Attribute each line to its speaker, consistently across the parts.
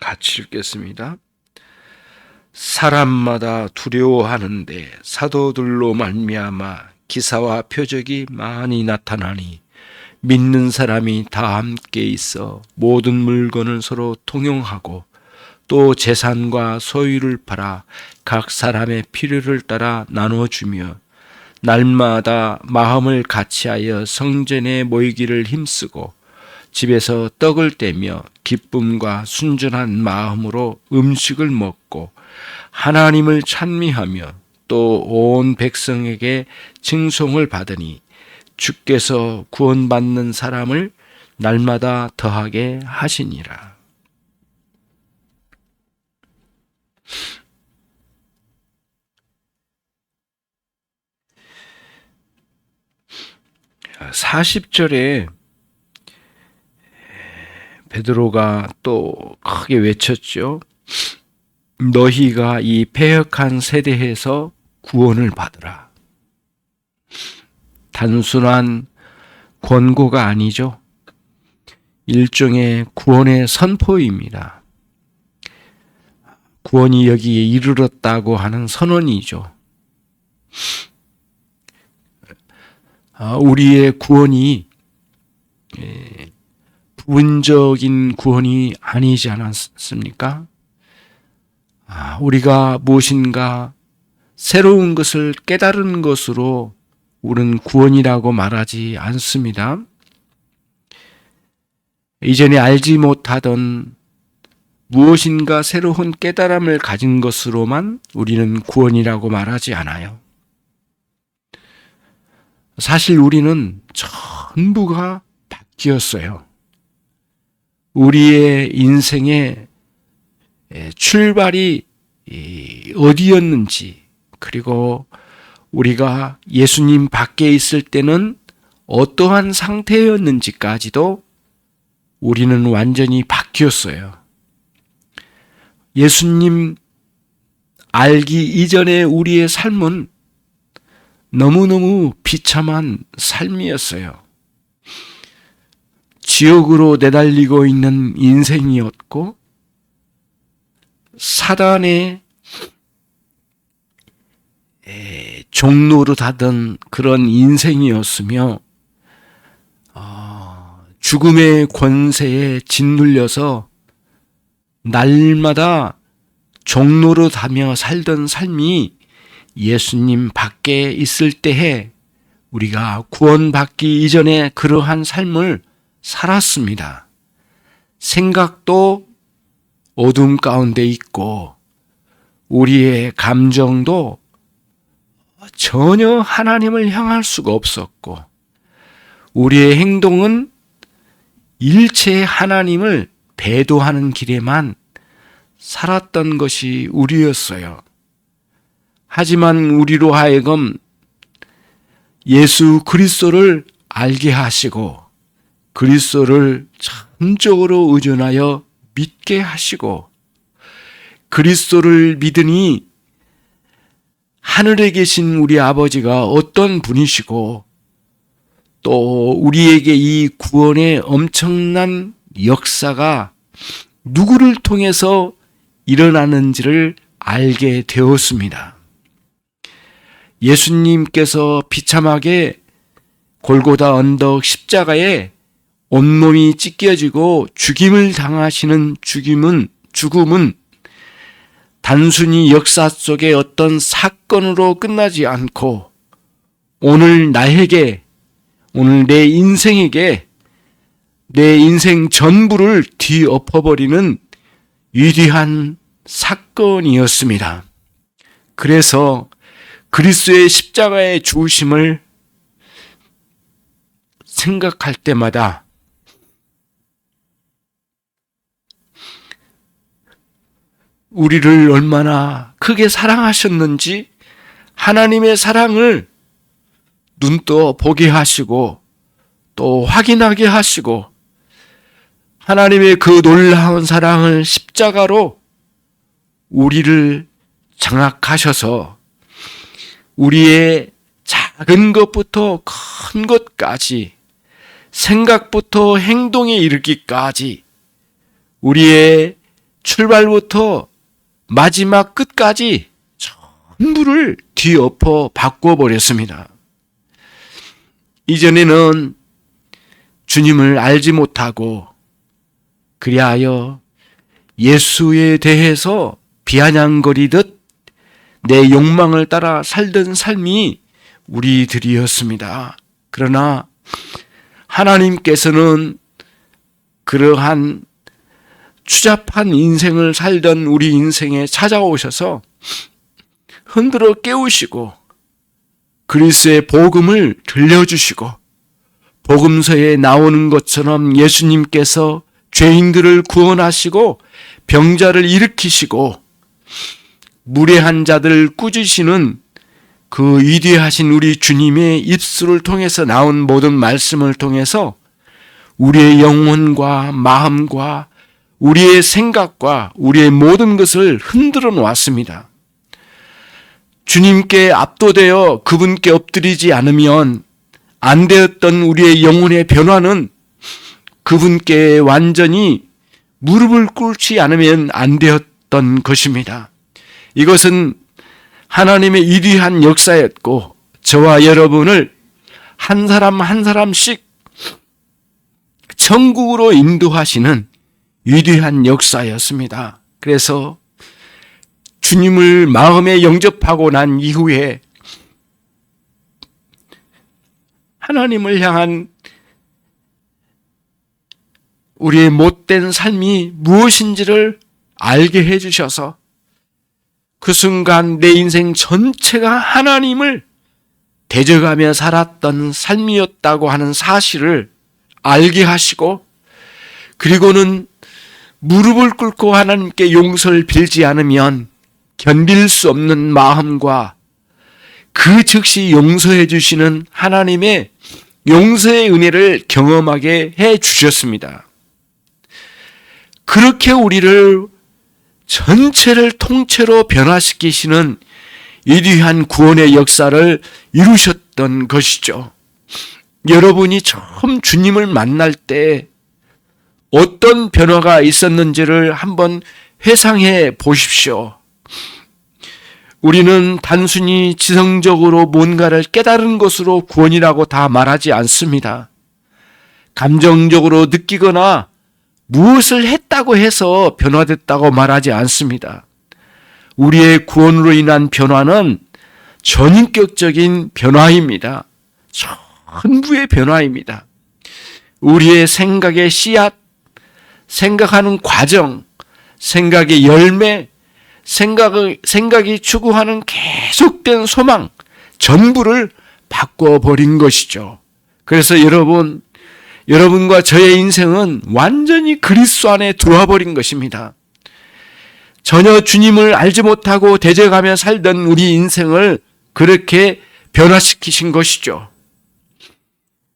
Speaker 1: 같이 읽겠습니다. 사람마다 두려워하는데 사도들로 말미암아 기사와 표적이 많이 나타나니 믿는 사람이 다 함께 있어 모든 물건을 서로 통용하고 또 재산과 소유를 팔아 각 사람의 필요를 따라 나눠주며 날마다 마음을 같이하여 성전에 모이기를 힘쓰고 집에서 떡을 떼며 기쁨과 순전한 마음으로 음식을 먹고 하나님을 찬미하며 또 온 백성에게 칭송을 받으니 주께서 구원받는 사람을 날마다 더하게 하시니라. 자, 40절에 베드로가 또 크게 외쳤죠. 너희가 이 패역한 세대에서 구원을 받으라. 단순한 권고가 아니죠. 일종의 구원의 선포입니다. 구원이 여기에 이르렀다고 하는 선언이죠. 우리의 구원이 부분적인 구원이 아니지 않았습니까? 우리가 무엇인가 새로운 것을 깨달은 것으로 우리는 구원이라고 말하지 않습니다. 이전에 알지 못하던 무엇인가 새로운 깨달음을 가진 것으로만 우리는 구원이라고 말하지 않아요. 사실 우리는 전부가 바뀌었어요. 우리의 인생의 출발이 어디였는지, 그리고 우리가 예수님 밖에 있을 때는 어떠한 상태였는지까지도 우리는 완전히 바뀌었어요. 예수님 알기 이전에 우리의 삶은 너무너무 비참한 삶이었어요. 지옥으로 내달리고 있는 인생이었고 사단의 종로로 하던 그런 인생이었으며 죽음의 권세에 짓눌려서 날마다 종로로 다며 살던 삶이 예수님 밖에 있을 때에 우리가 구원받기 이전에 그러한 삶을 살았습니다. 생각도 어둠 가운데 있고 우리의 감정도 전혀 하나님을 향할 수가 없었고 우리의 행동은 일체 하나님을 배도하는 길에만 살았던 것이 우리였어요. 하지만 우리로 하여금 예수 그리스도를 알게 하시고 그리스도를 전적으로 의존하여 믿게 하시고 그리스도를 믿으니 하늘에 계신 우리 아버지가 어떤 분이시고 또 우리에게 이 구원의 엄청난 역사가 누구를 통해서 일어나는지를 알게 되었습니다. 예수님께서 비참하게 골고다 언덕 십자가에 온몸이 찢겨지고 죽임을 당하시는 죽음은 단순히 역사 속의 어떤 사건으로 끝나지 않고 오늘 나에게, 오늘 내 인생에게 내 인생 전부를 뒤엎어버리는 위대한 사건이었습니다. 그래서 그리스도의 십자가의 죽으심을 생각할 때마다 우리를 얼마나 크게 사랑하셨는지 하나님의 사랑을 눈떠 보게 하시고 또 확인하게 하시고 하나님의 그 놀라운 사랑을 십자가로 우리를 장악하셔서 우리의 작은 것부터 큰 것까지 생각부터 행동에 이르기까지 우리의 출발부터 마지막 끝까지 전부를 뒤엎어 바꿔버렸습니다. 이전에는 주님을 알지 못하고 그리하여 예수에 대해서 비아냥거리듯 내 욕망을 따라 살던 삶이 우리들이었습니다. 그러나 하나님께서는 그러한 추잡한 인생을 살던 우리 인생에 찾아오셔서 흔들어 깨우시고 그리스도의 복음을 들려주시고 복음서에 나오는 것처럼 예수님께서 죄인들을 구원하시고 병자를 일으키시고 무례한 자들을 꾸짖으시는 그 위대하신 우리 주님의 입술을 통해서 나온 모든 말씀을 통해서 우리의 영혼과 마음과 우리의 생각과 우리의 모든 것을 흔들어 놓았습니다. 주님께 압도되어 그분께 엎드리지 않으면 안 되었던 우리의 영혼의 변화는 그분께 완전히 무릎을 꿇지 않으면 안 되었던 것입니다. 이것은 하나님의 위대한 역사였고 저와 여러분을 한 사람 한 사람씩 천국으로 인도하시는 위대한 역사였습니다. 그래서 주님을 마음에 영접하고 난 이후에 하나님을 향한 우리의 못된 삶이 무엇인지를 알게 해주셔서 그 순간 내 인생 전체가 하나님을 대적하며 살았던 삶이었다고 하는 사실을 알게 하시고 그리고는 무릎을 꿇고 하나님께 용서를 빌지 않으면 견딜 수 없는 마음과 그 즉시 용서해 주시는 하나님의 용서의 은혜를 경험하게 해 주셨습니다. 그렇게 우리를 전체를 통째로 변화시키시는 위대한 구원의 역사를 이루셨던 것이죠. 여러분이 처음 주님을 만날 때 어떤 변화가 있었는지를 한번 회상해 보십시오. 우리는 단순히 지성적으로 뭔가를 깨달은 것으로 구원이라고 다 말하지 않습니다. 감정적으로 느끼거나 무엇을 했다고 해서 변화됐다고 말하지 않습니다. 우리의 구원으로 인한 변화는 전인격적인 변화입니다. 전부의 변화입니다. 우리의 생각의 씨앗, 생각하는 과정, 생각의 열매, 생각이 추구하는 계속된 소망, 전부를 바꿔버린 것이죠. 그래서 여러분과 저의 인생은 완전히 그리스도 안에 들어와 버린 것입니다. 전혀 주님을 알지 못하고 대적하며 살던 우리 인생을 그렇게 변화시키신 것이죠.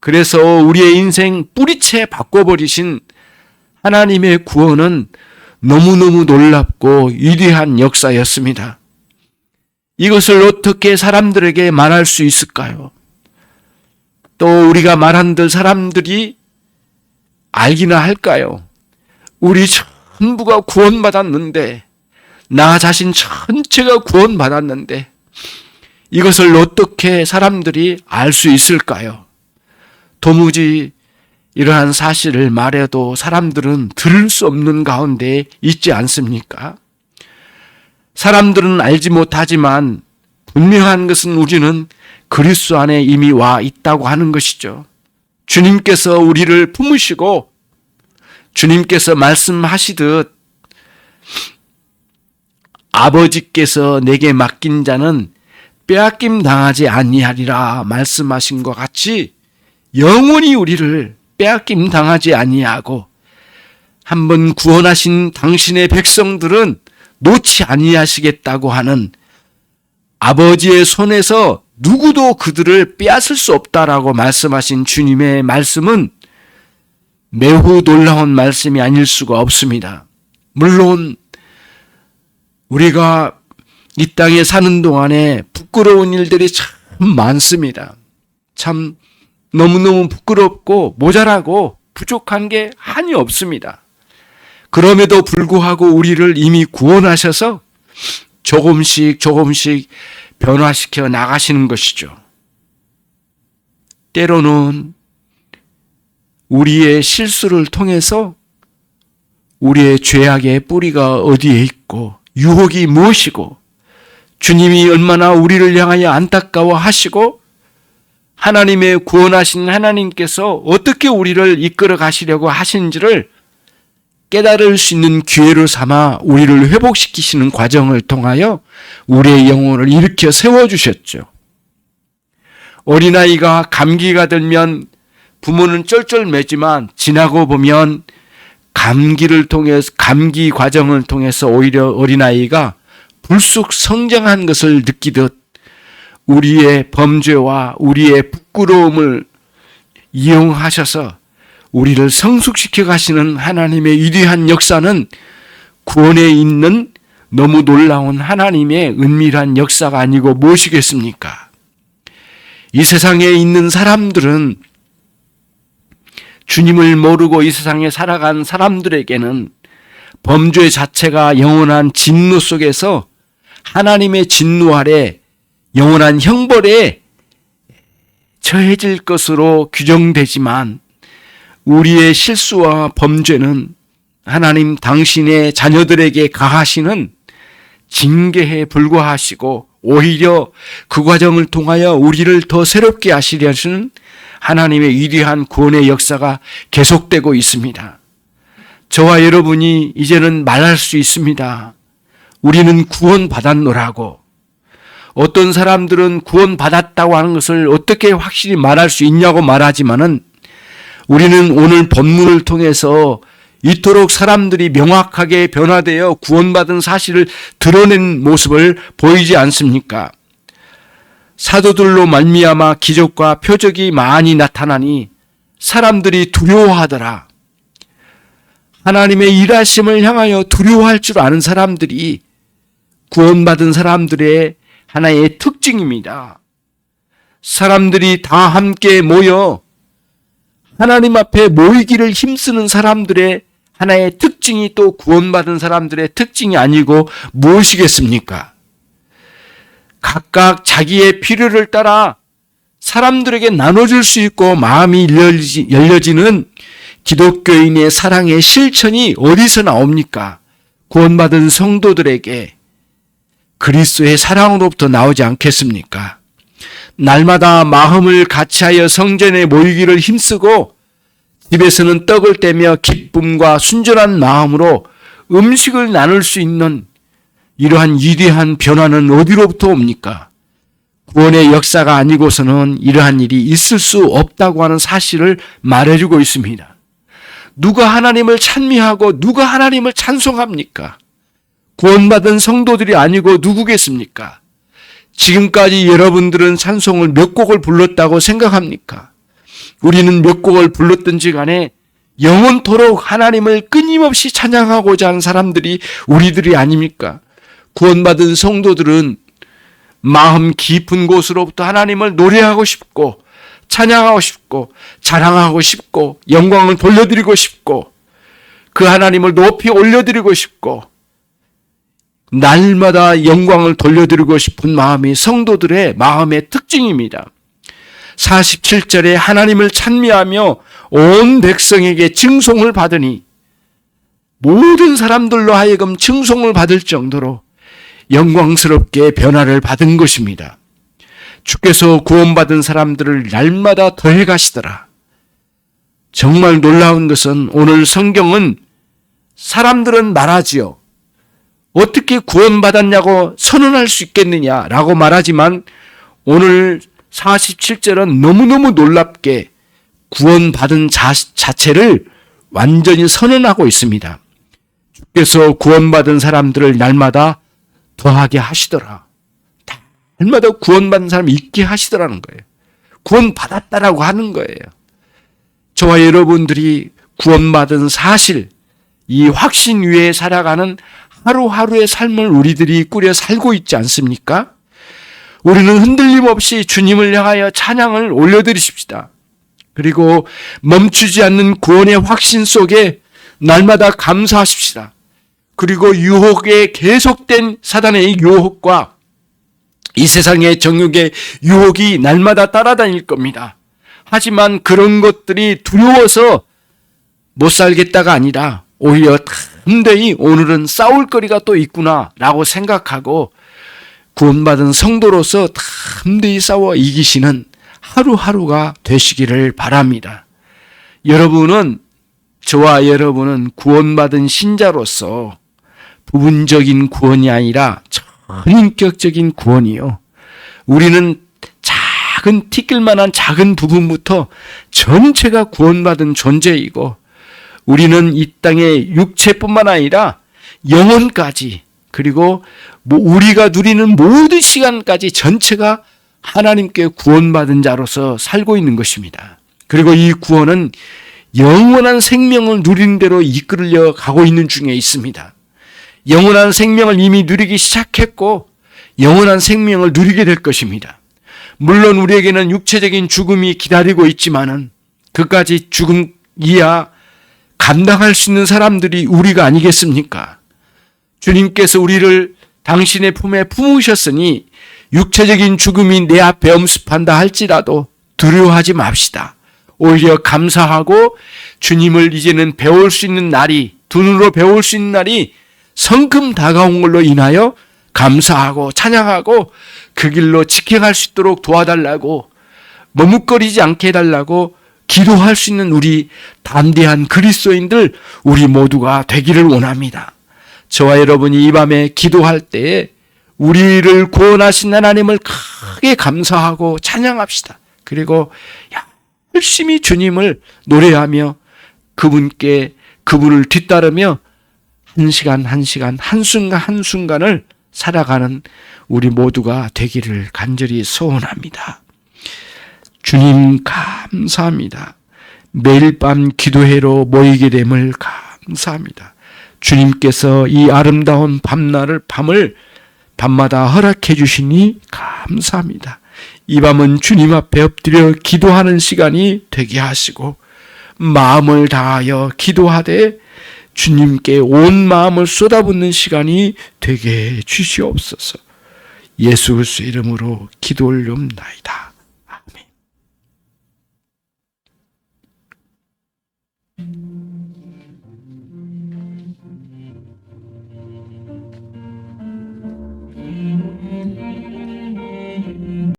Speaker 1: 그래서 우리의 인생 뿌리채 바꿔버리신 하나님의 구원은 너무너무 놀랍고 위대한 역사였습니다. 이것을 어떻게 사람들에게 말할 수 있을까요? 또 우리가 말한들 사람들이 알기나 할까요? 우리 전부가 구원받았는데, 나 자신 전체가 구원받았는데 이것을 어떻게 사람들이 알 수 있을까요? 도무지 이러한 사실을 말해도 사람들은 들을 수 없는 가운데 있지 않습니까? 사람들은 알지 못하지만 분명한 것은 우리는 그리스도 안에 이미 와 있다고 하는 것이죠. 주님께서 우리를 품으시고 주님께서 말씀하시듯 아버지께서 내게 맡긴 자는 빼앗김 당하지 아니하리라 말씀하신 것 같이 영원히 우리를 빼앗김 당하지 아니하고 한번 구원하신 당신의 백성들은 놓지 아니하시겠다고 하는 아버지의 손에서 누구도 그들을 빼앗을 수 없다라고 말씀하신 주님의 말씀은 매우 놀라운 말씀이 아닐 수가 없습니다. 물론 우리가 이 땅에 사는 동안에 부끄러운 일들이 참 많습니다. 참 너무너무 부끄럽고 모자라고 부족한 게 한이 없습니다. 그럼에도 불구하고 우리를 이미 구원하셔서 조금씩 변화시켜 나가시는 것이죠. 때로는 우리의 실수를 통해서 우리의 죄악의 뿌리가 어디에 있고 유혹이 무엇이고 주님이 얼마나 우리를 향하여 안타까워하시고 하나님의 구원하신 하나님께서 어떻게 우리를 이끌어 가시려고 하시는지를 깨달을 수 있는 기회로 삼아 우리를 회복시키시는 과정을 통하여 우리의 영혼을 일으켜 세워주셨죠. 어린아이가 감기가 들면 부모는 쩔쩔매지만 지나고 보면 감기 과정을 통해서 오히려 어린아이가 불쑥 성장한 것을 느끼듯 우리의 범죄와 우리의 부끄러움을 이용하셔서 우리를 성숙시켜 가시는 하나님의 위대한 역사는 구원에 있는 너무 놀라운 하나님의 은밀한 역사가 아니고 무엇이겠습니까? 이 세상에 있는 사람들은 주님을 모르고 이 세상에 살아간 사람들에게는 범죄 자체가 영원한 진노 속에서 하나님의 진노 아래 영원한 형벌에 처해질 것으로 규정되지만 우리의 실수와 범죄는 하나님 당신의 자녀들에게 가하시는 징계에 불과하시고 오히려 그 과정을 통하여 우리를 더 새롭게 하시려는 하나님의 위대한 구원의 역사가 계속되고 있습니다. 저와 여러분이 이제는 말할 수 있습니다. 우리는 구원받았노라고. 어떤 사람들은 구원받았다고 하는 것을 어떻게 확실히 말할 수 있냐고 말하지만은 우리는 오늘 본문을 통해서 이토록 사람들이 명확하게 변화되어 구원받은 사실을 드러낸 모습을 보이지 않습니까? 사도들로 말미암아 기적과 표적이 많이 나타나니 사람들이 두려워하더라. 하나님의 일하심을 향하여 두려워할 줄 아는 사람들이 구원받은 사람들의 하나의 특징입니다. 사람들이 다 함께 모여 하나님 앞에 모이기를 힘쓰는 사람들의 하나의 특징이 또 구원받은 사람들의 특징이 아니고 무엇이겠습니까? 각각 자기의 필요를 따라 사람들에게 나눠줄 수 있고 마음이 열려지는 기독교인의 사랑의 실천이 어디서 나옵니까? 구원받은 성도들에게 그리스도의 사랑으로부터 나오지 않겠습니까? 날마다 마음을 같이하여 성전에 모이기를 힘쓰고 집에서는 떡을 떼며 기쁨과 순전한 마음으로 음식을 나눌 수 있는 이러한 위대한 변화는 어디로부터 옵니까? 구원의 역사가 아니고서는 이러한 일이 있을 수 없다고 하는 사실을 말해주고 있습니다. 누가 하나님을 찬미하고 누가 하나님을 찬송합니까? 구원받은 성도들이 아니고 누구겠습니까? 지금까지 여러분들은 찬송을 몇 곡을 불렀다고 생각합니까? 우리는 몇 곡을 불렀든지 간에 영원토록 하나님을 끊임없이 찬양하고자 하는 사람들이 우리들이 아닙니까? 구원받은 성도들은 마음 깊은 곳으로부터 하나님을 노래하고 싶고 찬양하고 싶고 자랑하고 싶고 영광을 돌려드리고 싶고 그 하나님을 높이 올려드리고 싶고 날마다 영광을 돌려드리고 싶은 마음이 성도들의 마음의 특징입니다. 47절에 하나님을 찬미하며 온 백성에게 칭송을 받으니 모든 사람들로 하여금 칭송을 받을 정도로 영광스럽게 변화를 받은 것입니다. 주께서 구원받은 사람들을 날마다 더해 가시더라. 정말 놀라운 것은 오늘 성경은 사람들은 말하지요. 어떻게 구원받았냐고 선언할 수 있겠느냐라고 말하지만 오늘 47절은 너무너무 놀랍게 구원받은 자체를 완전히 선언하고 있습니다. 주께서 구원받은 사람들을 날마다 더하게 하시더라. 날마다 구원받은 사람이 있게 하시더라는 거예요. 구원받았다라고 하는 거예요. 저와 여러분들이 구원받은 사실, 이 확신 위에 살아가는 하루하루의 삶을 우리들이 꾸려 살고 있지 않습니까? 우리는 흔들림 없이 주님을 향하여 찬양을 올려드리십시다. 그리고 멈추지 않는 구원의 확신 속에 날마다 감사하십시다. 그리고 유혹의 계속된 사단의 유혹과 이 세상의 정욕의 유혹이 날마다 따라다닐 겁니다. 하지만 그런 것들이 두려워서 못 살겠다가 아니라 오히려 담대히 오늘은 싸울 거리가 또 있구나 라고 생각하고 구원받은 성도로서 담대히 싸워 이기시는 하루하루가 되시기를 바랍니다. 여러분은, 저와 여러분은 구원받은 신자로서 부분적인 구원이 아니라 전인격적인 구원이요. 우리는 작은 티끌만한 작은 부분부터 전체가 구원받은 존재이고, 우리는 이 땅의 육체뿐만 아니라 영혼까지, 그리고 우리가 누리는 모든 시간까지 전체가 하나님께 구원받은 자로서 살고 있는 것입니다. 그리고 이 구원은 영원한 생명을 누리는 대로 이끌려 가고 있는 중에 있습니다. 영원한 생명을 이미 누리기 시작했고 영원한 생명을 누리게 될 것입니다. 물론 우리에게는 육체적인 죽음이 기다리고 있지만은 그까지 죽음 이야 감당할 수 있는 사람들이 우리가 아니겠습니까? 주님께서 우리를 당신의 품에 품으셨으니 육체적인 죽음이 내 앞에 엄습한다 할지라도 두려워하지 맙시다. 오히려 감사하고 주님을 이제는 배울 수 있는 날이, 두 눈으로 배울 수 있는 날이 성큼 다가온 걸로 인하여 감사하고 찬양하고 그 길로 지켜갈 수 있도록 도와달라고, 머뭇거리지 않게 해달라고 기도할 수 있는 우리 담대한 그리스도인들 우리 모두가 되기를 원합니다. 저와 여러분이 이 밤에 기도할 때에 우리를 구원하신 하나님을 크게 감사하고 찬양합시다. 그리고 열심히 주님을 노래하며 그분을 뒤따르며 한 시간 한 시간, 한순간 한순간을 살아가는 우리 모두가 되기를 간절히 소원합니다. 주님 감사합니다. 매일 밤 기도회로 모이게 됨을 감사합니다. 주님께서 이 아름다운 밤을 밤마다 허락해 주시니 감사합니다. 이 밤은 주님 앞에 엎드려 기도하는 시간이 되게 하시고 마음을 다하여 기도하되 주님께 온 마음을 쏟아붓는 시간이 되게 해 주시옵소서. 예수 그리스도의 이름으로 기도 올려옵나이다.